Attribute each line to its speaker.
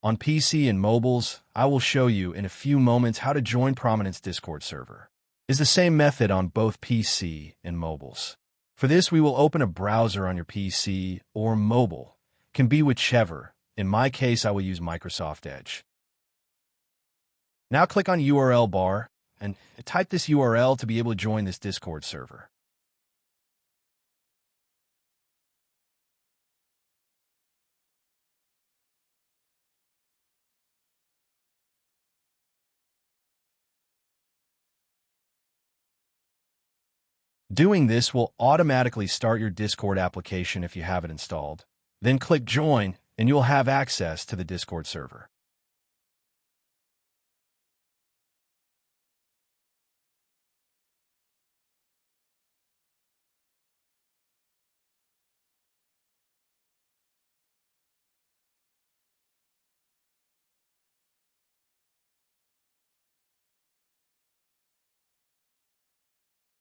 Speaker 1: On PC and mobiles, I will show you in a few moments how to join Prominence Discord server. It's the same method on both PC and mobiles. For this, we will open a browser on your PC or mobile. Can be whichever. In my case, I will use Microsoft Edge. Now click on URL bar and type this URL to be able to join this Discord server. Doing this will automatically start your Discord application if you have it installed. Then click Join, and you'll have access to the Discord server.